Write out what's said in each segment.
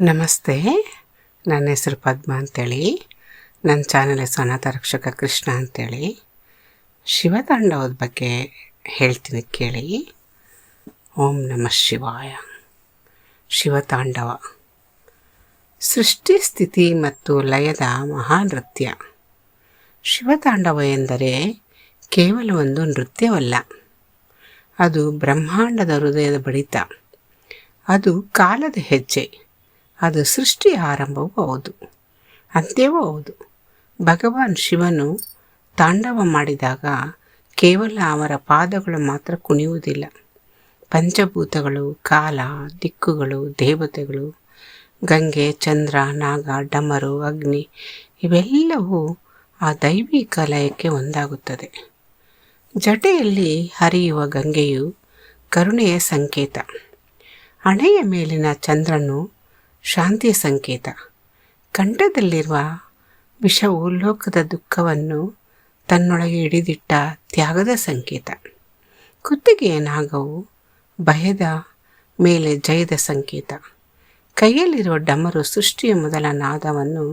ನಮಸ್ತೆ. ನನ್ನ ಹೆಸರು ಪದ್ಮ ಅಂತೇಳಿ. ನನ್ನ ಚಾನೆಲ್ ಹೆಸರು ಅನಾಥ ರಕ್ಷಕ ಕೃಷ್ಣ ಅಂತೇಳಿ. ಶಿವತಾಂಡವದ ಬಗ್ಗೆ ಹೇಳ್ತೀನಿ ಕೇಳಿ. ಓಂ ನಮಃ ಶಿವಾಯ. ಶಿವತಾಂಡವ ಸೃಷ್ಟಿ, ಸ್ಥಿತಿ ಮತ್ತು ಲಯದ ಮಹಾನೃತ್ಯ. ಶಿವತಾಂಡವ ಎಂದರೆ ಕೇವಲ ಒಂದು ನೃತ್ಯವಲ್ಲ, ಅದು ಬ್ರಹ್ಮಾಂಡದ ಹೃದಯದ ಬಡಿತ. ಅದು ಕಾಲದ ಹೆಜ್ಜೆ. ಅದು ಸೃಷ್ಟಿಯ ಆರಂಭವೂ ಹೌದು, ಅಂತ್ಯವೂ ಹೌದು. ಭಗವಾನ್ ಶಿವನು ತಾಂಡವ ಮಾಡಿದಾಗ ಕೇವಲ ಅವರ ಪಾದಗಳು ಮಾತ್ರ ಕುಣಿಯುವುದಿಲ್ಲ. ಪಂಚಭೂತಗಳು, ಕಾಲ, ದಿಕ್ಕುಗಳು, ದೇವತೆಗಳು, ಗಂಗೆ, ಚಂದ್ರ, ನಾಗ, ಡಮರು, ಅಗ್ನಿ ಇವೆಲ್ಲವೂ ಆ ದೈವಿಕ ಲಯಕ್ಕೆ ಒಂದಾಗುತ್ತದೆ. ಜಟೆಯಲ್ಲಿ ಹರಿಯುವ ಗಂಗೆಯು ಕರುಣೆಯ ಸಂಕೇತ. ಹಣೆಯ ಮೇಲಿನ ಚಂದ್ರನು ಶಾಂತಿಯ ಸಂಕೇತ. ಕಂಠದಲ್ಲಿರುವ ವಿಷವು ಲೋಕದ ದುಃಖವನ್ನು ತನ್ನೊಳಗೆ ಹಿಡಿದಿಟ್ಟ ತ್ಯಾಗದ ಸಂಕೇತ. ಕುತ್ತಿಗೆಯ ನಾಗವು ಭಯದ ಮೇಲೆ ಜಯದ ಸಂಕೇತ. ಕೈಯಲ್ಲಿರುವ ಡಮರು ಸೃಷ್ಟಿಯ ಮೊದಲ ನಾದವನ್ನು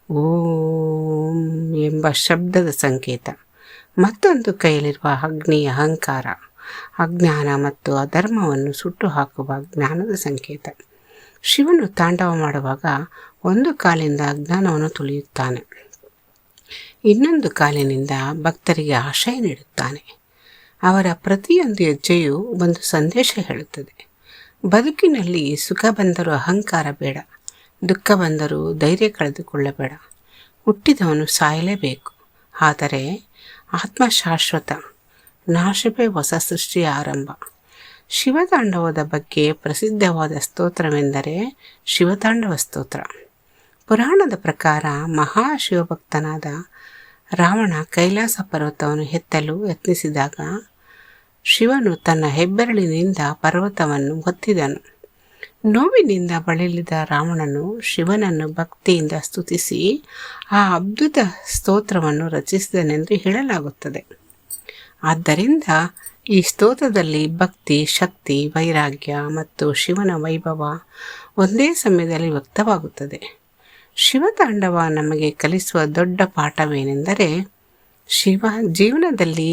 ಓಂ ಎಂಬ ಶಬ್ದದ ಸಂಕೇತ. ಮತ್ತೊಂದು ಕೈಯಲ್ಲಿರುವ ಅಗ್ನಿ ಅಹಂಕಾರ, ಅಜ್ಞಾನ ಮತ್ತು ಅಧರ್ಮವನ್ನು ಸುಟ್ಟು ಹಾಕುವ ಜ್ಞಾನದ ಸಂಕೇತ. ಶಿವನು ತಾಂಡವ ಮಾಡುವಾಗ ಒಂದು ಕಾಲಿಂದ ಅಜ್ಞಾನವನ್ನು ತುಳಿಯುತ್ತಾನೆ, ಇನ್ನೊಂದು ಕಾಲಿನಿಂದ ಭಕ್ತರಿಗೆ ಆಶ್ರಯ ನೀಡುತ್ತಾನೆ. ಅವರ ಪ್ರತಿಯೊಂದು ಹೆಜ್ಜೆಯು ಒಂದು ಸಂದೇಶ ಹೇಳುತ್ತದೆ. ಬದುಕಿನಲ್ಲಿ ಸುಖ ಬಂದರೂ ಅಹಂಕಾರ ಬೇಡ, ದುಃಖ ಬಂದರೂ ಧೈರ್ಯ ಕಳೆದುಕೊಳ್ಳಬೇಡ. ಹುಟ್ಟಿದವನು ಸಾಯಲೇಬೇಕು, ಆದರೆ ಆತ್ಮ ಶಾಶ್ವತ. ನಾಶವೇ ಹೊಸ ಸೃಷ್ಟಿಯ ಆರಂಭ. ಶಿವತಾಂಡವದ ಬಗ್ಗೆ ಪ್ರಸಿದ್ಧವಾದ ಸ್ತೋತ್ರವೆಂದರೆ ಶಿವತಾಂಡವ ಸ್ತೋತ್ರ. ಪುರಾಣದ ಪ್ರಕಾರ ಮಹಾಶಿವಭಕ್ತನಾದ ರಾವಣ ಕೈಲಾಸ ಪರ್ವತವನ್ನು ಎತ್ತಲು ಯತ್ನಿಸಿದಾಗ ಶಿವನು ತನ್ನ ಹೆಬ್ಬೆರಳಿನಿಂದ ಪರ್ವತವನ್ನು ಒತ್ತಿದನು. ನೋವಿನಿಂದ ಬಳಲಿದ ರಾವಣನು ಶಿವನನ್ನು ಭಕ್ತಿಯಿಂದ ಸ್ತುತಿಸಿ ಆ ಅದ್ಭುತ ಸ್ತೋತ್ರವನ್ನು ರಚಿಸಿದನೆಂದು ಹೇಳಲಾಗುತ್ತದೆ. ಆದ್ದರಿಂದ ಈ ಸ್ತೋತ್ರದಲ್ಲಿ ಭಕ್ತಿ, ಶಕ್ತಿ, ವೈರಾಗ್ಯ ಮತ್ತು ಶಿವನ ವೈಭವ ಒಂದೇ ಸಮಯದಲ್ಲಿ ವ್ಯಕ್ತವಾಗುತ್ತದೆ. ಶಿವತಾಂಡವ ನಮಗೆ ಕಲಿಸುವ ದೊಡ್ಡ ಪಾಠವೇನೆಂದರೆ, ಜೀವನದಲ್ಲಿ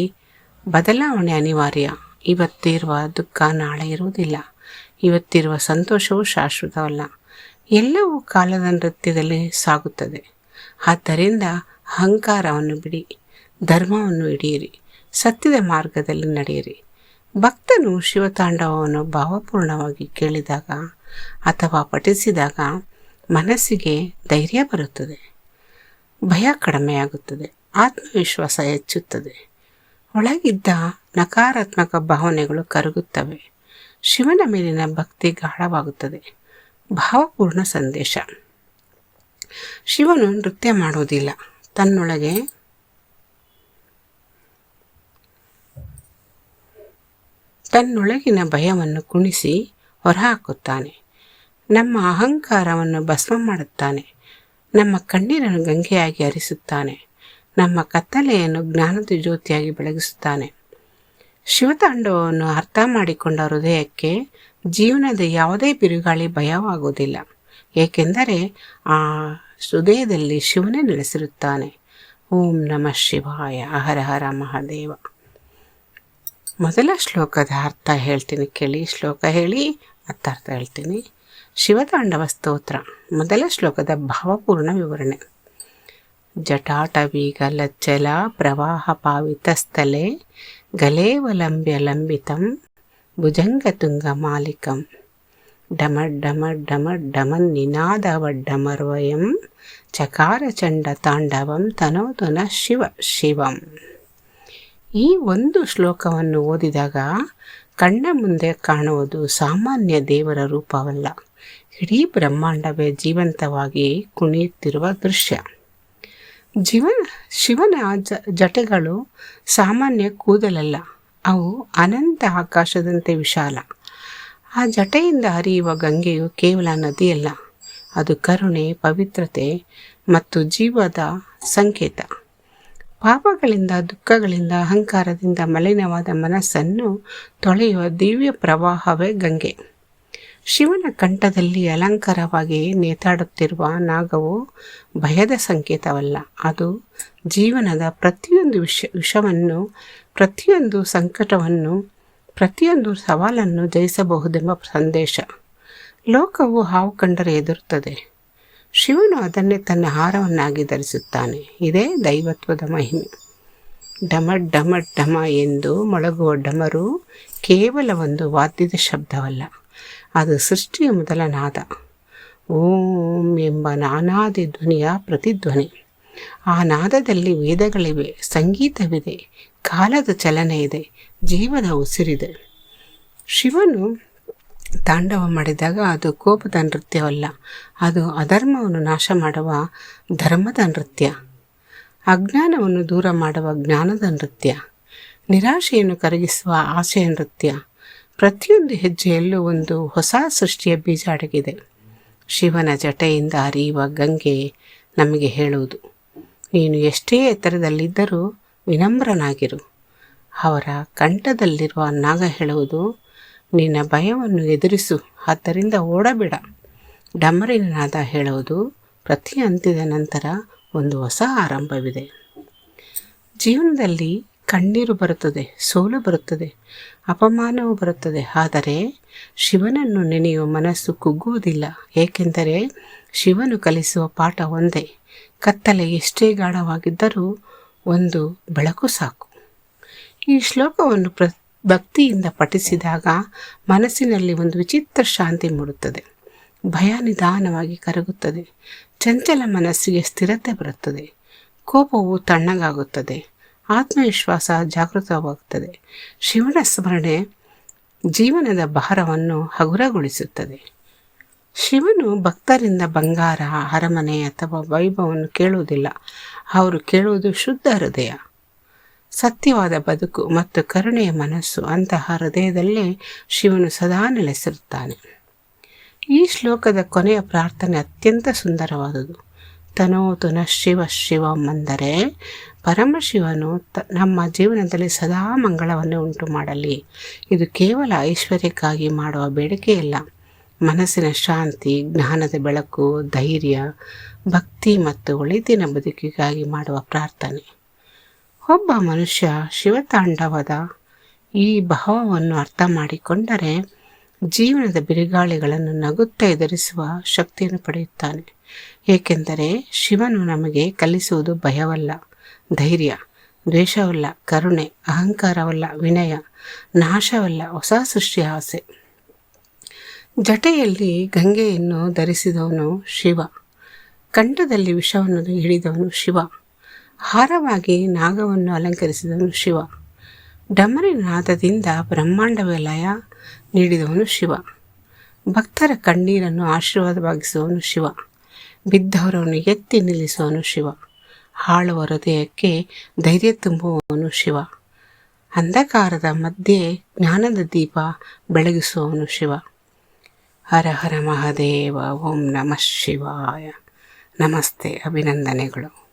ಬದಲಾವಣೆ ಅನಿವಾರ್ಯ. ಇವತ್ತಿರುವ ದುಃಖ ನಾಳೆ ಇರುವುದಿಲ್ಲ, ಇವತ್ತಿರುವ ಸಂತೋಷವೂ ಶಾಶ್ವತವಲ್ಲ. ಎಲ್ಲವೂ ಕಾಲದ ನೃತ್ಯದಲ್ಲಿ ಸಾಗುತ್ತದೆ. ಆದ್ದರಿಂದ ಅಹಂಕಾರವನ್ನು ಬಿಡಿ, ಧರ್ಮವನ್ನು ಹಿಡಿಯಿರಿ, ಸತ್ಯದ ಮಾರ್ಗದಲ್ಲಿ ನಡೆಯಿರಿ. ಭಕ್ತನು ಶಿವತಾಂಡವವನ್ನು ಭಾವಪೂರ್ಣವಾಗಿ ಕೇಳಿದಾಗ ಅಥವಾ ಪಠಿಸಿದಾಗ ಮನಸ್ಸಿಗೆ ಧೈರ್ಯ ಬರುತ್ತದೆ, ಭಯ ಕಡಿಮೆಯಾಗುತ್ತದೆ, ಆತ್ಮವಿಶ್ವಾಸ ಹೆಚ್ಚುತ್ತದೆ, ಒಳಗಿದ್ದ ನಕಾರಾತ್ಮಕ ಭಾವನೆಗಳು ಕರಗುತ್ತವೆ, ಶಿವನ ಮೇಲಿನ ಭಕ್ತಿ ಗಾಢವಾಗುತ್ತದೆ. ಭಾವಪೂರ್ಣ ಸಂದೇಶ. ಶಿವನು ನೃತ್ಯ ಮಾಡುವುದಿಲ್ಲ, ತನ್ನೊಳಗಿನ ಭಯವನ್ನು ಕುಣಿಸಿ ಹೊರಹಾಕುತ್ತಾನೆ. ನಮ್ಮ ಅಹಂಕಾರವನ್ನು ಭಸ್ಮ ಮಾಡುತ್ತಾನೆ. ನಮ್ಮ ಕಣ್ಣೀರನ್ನು ಗಂಗೆಯಾಗಿ ಹರಿಸುತ್ತಾನೆ. ನಮ್ಮ ಕತ್ತಲೆಯನ್ನು ಜ್ಞಾನದ ಜ್ಯೋತಿಯಾಗಿ ಬೆಳಗಿಸುತ್ತಾನೆ. ಶಿವತಾಂಡವವನ್ನು ಅರ್ಥ ಮಾಡಿಕೊಂಡ ಹೃದಯಕ್ಕೆ ಜೀವನದ ಯಾವುದೇ ಬಿರುಗಾಳಿ ಭಯವಾಗುವುದಿಲ್ಲ, ಏಕೆಂದರೆ ಆ ಹೃದಯದಲ್ಲಿ ಶಿವನೇ ನೆಲೆಸಿರುತ್ತಾನೆ. ಓಂ ನಮಃ ಶಿವಾಯ. ಹರ ಹರ ಮಹಾದೇವ. ಮೊದಲ ಶ್ಲೋಕದ ಅರ್ಥ ಹೇಳ್ತೀನಿ ಕೇಳಿ. ಶ್ಲೋಕ ಹೇಳಿ ಅರ್ಥ ಹೇಳ್ತೀನಿ. ಶಿವತಾಂಡವ ಸ್ತೋತ್ರ ಮೊದಲ ಶ್ಲೋಕದ ಭಾವಪೂರ್ಣ ವಿವರಣೆ. ಜಟಾಟವೀಗಲಜ್ಜಲ ಪ್ರವಾಹ ಪಾವಿತಸ್ಥಲೆ ಗಲೇವಲಂಬ್ಯ ಲಂಬಿತಂ ಭುಜಂಗತುಂಗ ಮಾಲಿಕಂ ಡಮಡ್ ಡಮಡ್ ಡಮಡ್ ಡಮನ್ ನಿನಾದವಡ್ಡಮರ್ವಯಂ ಚಕಾರ ಚಂಡ ತಾಂಡವಂ ತನೋತುನ ಶಿವ ಶಿವಂ. ಈ ಒಂದು ಶ್ಲೋಕವನ್ನು ಓದಿದಾಗ ಕಣ್ಣ ಮುಂದೆ ಕಾಣುವುದು ಸಾಮಾನ್ಯ ದೇವರ ರೂಪವಲ್ಲ, ಇಡೀ ಬ್ರಹ್ಮಾಂಡವೇ ಜೀವಂತವಾಗಿ ಕುಣಿಯುತ್ತಿರುವ ದೃಶ್ಯ. ಶಿವನ ಜಟೆಗಳು ಸಾಮಾನ್ಯ ಕೂದಲಲ್ಲ, ಅವು ಅನಂತ ಆಕಾಶದಂತೆ ವಿಶಾಲ. ಆ ಜಟೆಯಿಂದ ಹರಿಯುವ ಗಂಗೆಯು ಕೇವಲ ನದಿಯಲ್ಲ, ಅದು ಕರುಣೆ, ಪವಿತ್ರತೆ ಮತ್ತು ಜೀವದ ಸಂಕೇತ. ಪಾಪಗಳಿಂದ, ದುಃಖಗಳಿಂದ, ಅಹಂಕಾರದಿಂದ ಮಲಿನವಾದ ಮನಸ್ಸನ್ನು ತೊಳೆಯುವ ದಿವ್ಯ ಪ್ರವಾಹವೇ ಗಂಗೆ. ಶಿವನ ಕಂಠದಲ್ಲಿ ಅಲಂಕಾರವಾಗಿ ನೇತಾಡುತ್ತಿರುವ ನಾಗವು ಭಯದ ಸಂಕೇತವಲ್ಲ. ಅದು ಜೀವನದ ಪ್ರತಿಯೊಂದು ವಿಷವನ್ನು, ಪ್ರತಿಯೊಂದು ಸಂಕಟವನ್ನು, ಪ್ರತಿಯೊಂದು ಸವಾಲನ್ನು ಜಯಿಸಬಹುದೆಂಬ ಸಂದೇಶ. ಲೋಕವು ಹಾವು ಕಂಡರೆ ಹೆದರುತ್ತದೆ. ಶಿವನು ಅದನ್ನೇ ತನ್ನ ಹಾರವನ್ನಾಗಿ ಧರಿಸುತ್ತಾನೆ. ಇದೇ ದೈವತ್ವದ ಮಹಿಮೆ. ಡಮ ಡಮ ಡಮ ಎಂದು ಮೊಳಗುವ ಡಮರು ಕೇವಲ ಒಂದು ವಾದ್ಯದ ಶಬ್ದವಲ್ಲ, ಅದು ಸೃಷ್ಟಿಯ ಮೊದಲ ನಾದ. ಓಂ ಎಂಬ ನಾನಾದಿ ಧ್ವನಿಯ ಪ್ರತಿಧ್ವನಿ. ಆ ನಾದದಲ್ಲಿ ವೇದಗಳಿವೆ, ಸಂಗೀತವಿದೆ, ಕಾಲದ ಚಲನೆ ಇದೆ, ಜೀವದ ಉಸಿರಿದೆ. ಶಿವನು ತಾಂಡವ ಮಾಡಿದಾಗ ಅದು ಕೋಪದ ನೃತ್ಯವಲ್ಲ, ಅದು ಅಧರ್ಮವನ್ನು ನಾಶ ಮಾಡುವ ಧರ್ಮದ ನೃತ್ಯ, ಅಜ್ಞಾನವನ್ನು ದೂರ ಮಾಡುವ ಜ್ಞಾನದ ನೃತ್ಯ, ನಿರಾಶೆಯನ್ನು ಕರಗಿಸುವ ಆಸೆಯ ನೃತ್ಯ. ಪ್ರತಿಯೊಂದು ಹೆಜ್ಜೆಯಲ್ಲೂ ಒಂದು ಹೊಸ ಸೃಷ್ಟಿಯ ಬೀಜ ಅಡಗಿದೆ. ಶಿವನ ಜಟೆಯಿಂದ ಹರಿಯುವ ಗಂಗೆ ನಮಗೆ ಹೇಳುವುದು, ನೀನು ಎಷ್ಟೇ ಎತ್ತರದಲ್ಲಿದ್ದರೂ ವಿನಮ್ರನಾಗಿರು. ಅವರ ಕಂಠದಲ್ಲಿರುವ ನಾಗ ಹೇಳುವುದು, ನಿನ್ನ ಭಯವನ್ನು ಎದುರಿಸು, ಆದ್ದರಿಂದ ಓಡಬೇಡ. ಡಮರಿನ ನಾದ ಹೇಳುವುದು, ಪ್ರತಿ ಅಂತ್ಯದ ನಂತರ ಒಂದು ಹೊಸ ಆರಂಭವಿದೆ. ಜೀವನದಲ್ಲಿ ಕಣ್ಣೀರು ಬರುತ್ತದೆ, ಸೋಲು ಬರುತ್ತದೆ, ಅಪಮಾನವೂ ಬರುತ್ತದೆ. ಆದರೆ ಶಿವನನ್ನು ನೆನೆಯುವ ಮನಸ್ಸು ಕುಗ್ಗುವುದಿಲ್ಲ, ಏಕೆಂದರೆ ಶಿವನು ಕಲಿಸುವ ಪಾಠ ಒಂದೇ. ಕತ್ತಲೆ ಎಷ್ಟೇ ಗಾಢವಾಗಿದ್ದರೂ ಒಂದು ಬೆಳಕು ಸಾಕು. ಈ ಶ್ಲೋಕವನ್ನು ಭಕ್ತಿಯಿಂದ ಪಠಿಸಿದಾಗ ಮನಸ್ಸಿನಲ್ಲಿ ಒಂದು ವಿಚಿತ್ರ ಶಾಂತಿ ಮೂಡುತ್ತದೆ. ಭಯ ನಿಧಾನವಾಗಿ ಕರಗುತ್ತದೆ. ಚಂಚಲ ಮನಸ್ಸಿಗೆ ಸ್ಥಿರತೆ ಬರುತ್ತದೆ. ಕೋಪವು ತಣ್ಣಗಾಗುತ್ತದೆ. ಆತ್ಮವಿಶ್ವಾಸ ಜಾಗೃತವಾಗುತ್ತದೆ. ಶಿವನ ಸ್ಮರಣೆ ಜೀವನದ ಭಾರವನ್ನು ಹಗುರಗೊಳಿಸುತ್ತದೆ. ಶಿವನು ಭಕ್ತರಿಂದ ಬಂಗಾರ, ಅರಮನೆ ಅಥವಾ ವೈಭವವನ್ನು ಕೇಳುವುದಿಲ್ಲ. ಅವರು ಕೇಳುವುದು ಶುದ್ಧ ಹೃದಯ, ಸತ್ಯವಾದ ಬದುಕು ಮತ್ತು ಕರುಣೆಯ ಮನಸ್ಸು. ಅಂತಹ ಹೃದಯದಲ್ಲೇ ಶಿವನು ಸದಾ ನೆಲೆಸಿರುತ್ತಾನೆ. ಈ ಶ್ಲೋಕದ ಕೊನೆಯ ಪ್ರಾರ್ಥನೆ ಅತ್ಯಂತ ಸುಂದರವಾದುದು. ತನೋತು ನ ಶಿವ ಶಿವಂ ಅಂದರೆ ಪರಮಶಿವನು ನಮ್ಮ ಜೀವನದಲ್ಲಿ ಸದಾ ಮಂಗಳವನ್ನೇ ಉಂಟು ಮಾಡಲಿ. ಇದು ಕೇವಲ ಐಶ್ವರ್ಯಕ್ಕಾಗಿ ಮಾಡುವ ಬೇಡಿಕೆಯಲ್ಲ, ಮನಸ್ಸಿನ ಶಾಂತಿ, ಜ್ಞಾನದ ಬೆಳಕು, ಧೈರ್ಯ, ಭಕ್ತಿ ಮತ್ತು ಒಳಿತಿನ ಬದುಕಿಗಾಗಿ ಮಾಡುವ ಪ್ರಾರ್ಥನೆ. ಒಬ್ಬ ಮನುಷ್ಯ ಶಿವತಾಂಡವದ ಈ ಭಾವವನ್ನು ಅರ್ಥ ಮಾಡಿಕೊಂಡರೆ ಜೀವನದ ಬಿರುಗಾಳಿಗಳನ್ನು ನಗುತ್ತಾ ಎದುರಿಸುವ ಶಕ್ತಿಯನ್ನು ಪಡೆಯುತ್ತಾನೆ. ಏಕೆಂದರೆ ಶಿವನು ನಮಗೆ ಕಲಿಸುವುದು ಭಯವಲ್ಲ, ಧೈರ್ಯ, ದ್ವೇಷವಲ್ಲ, ಕರುಣೆ, ಅಹಂಕಾರವಲ್ಲ, ವಿನಯ, ನಾಶವಲ್ಲ, ಹೊಸ ಸೃಷ್ಟಿಯ ಆಸೆ. ಜಟೆಯಲ್ಲಿ ಗಂಗೆಯನ್ನು ಧರಿಸಿದವನು ಶಿವ, ಕಂಠದಲ್ಲಿ ವಿಷವನ್ನು ಹಿಡಿದವನು ಶಿವ, ಹಾರವಾಗಿ ನಾಗವನ್ನು ಅಲಂಕರಿಸಿದವನು ಶಿವ, ಡಮರಿನ ನಾದದಿಂದ ಬ್ರಹ್ಮಾಂಡವೇ ಲಯ ನೀಡಿದವನು ಶಿವ, ಭಕ್ತರ ಕಣ್ಣೀರನ್ನು ಆಶೀರ್ವಾದವಾಗಿಸುವವನು ಶಿವ, ಬಿದ್ದವರನ್ನು ಎತ್ತಿ ನಿಲ್ಲಿಸುವವನು ಶಿವ, ಹಾಳುವ ಹೃದಯಕ್ಕೆ ಧೈರ್ಯ ತುಂಬುವವನು ಶಿವ, ಅಂಧಕಾರದ ಮಧ್ಯೆ ಜ್ಞಾನದ ದೀಪ ಬೆಳಗಿಸುವವನು ಶಿವ. ಹರ ಹರ ಮಹಾದೇವ. ಓಂ ನಮಃ ಶಿವಾಯ. ನಮಸ್ತೆ, ಅಭಿನಂದನೆಗಳು.